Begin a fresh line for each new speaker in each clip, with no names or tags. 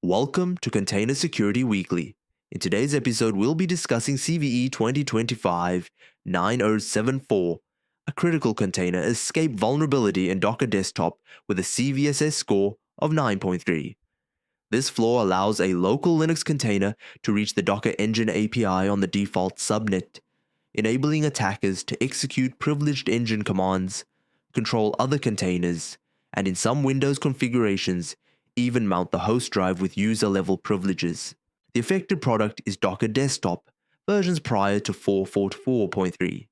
Welcome to Container Security Weekly. In today's episode, we'll be discussing CVE 2025-9074, a critical container escape vulnerability in Docker Desktop with a CVSS score of 9.3. This flaw allows a local Linux container to reach the Docker Engine API on the default subnet, enabling attackers to execute privileged engine commands, control other containers, and in some Windows configurations, even mount the host drive with user-level privileges. The affected product is Docker Desktop, versions prior to 4.44.3.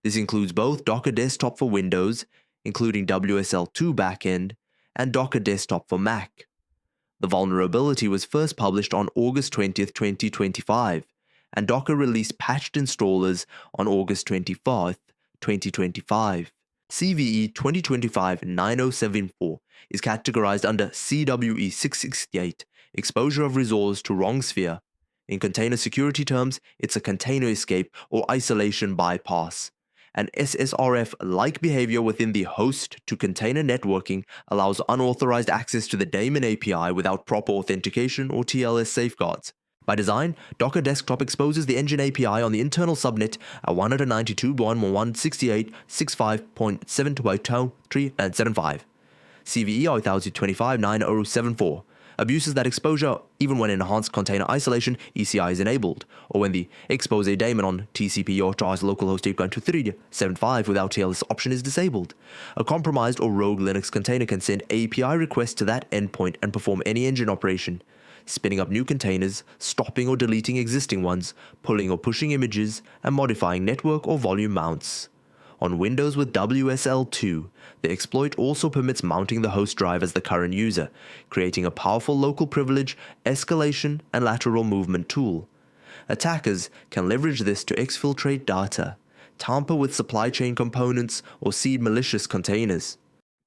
This includes both Docker Desktop for Windows, including WSL2 backend, and Docker Desktop for Mac. The vulnerability was first published on August 20th, 2025, and Docker released patched installers on August 24th, 2025. CVE 2025-9074 is categorized under CVE 668, exposure of resource to wrong sphere. In container security terms, it's a container escape or isolation bypass. An SSRF-like behavior within the host-to-container networking allows unauthorized access to the daemon API without proper authentication or TLS safeguards. By design, Docker Desktop exposes the engine API on the internal subnet at 192.168.65.722.3 CVE 2025-9074 abuses that exposure even when enhanced container isolation ECI is enabled, or when the expose daemon on TCP authorized localhost 8.23.75 without TLS option is disabled. A compromised or rogue Linux container can send API requests to that endpoint and perform any engine operation, spinning up new containers, stopping or deleting existing ones, pulling or pushing images, and modifying network or volume mounts. On Windows with WSL2, the exploit also permits mounting the host drive as the current user, creating a powerful local privilege, escalation, and lateral movement tool. Attackers can leverage this to exfiltrate data, tamper with supply chain components, or seed malicious containers.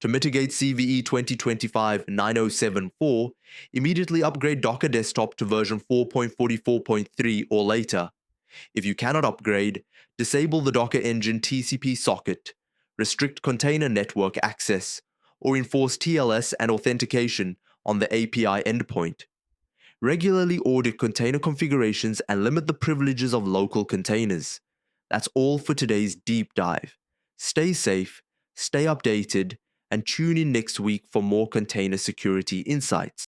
To mitigate CVE 2025-9074, immediately upgrade Docker Desktop to version 4.44.3 or later. If you cannot upgrade, disable the Docker Engine TCP socket, restrict container network access, or enforce TLS and authentication on the API endpoint. Regularly audit container configurations and limit the privileges of local containers. That's all for today's deep dive. Stay safe, stay updated, and tune in next week for more container security insights.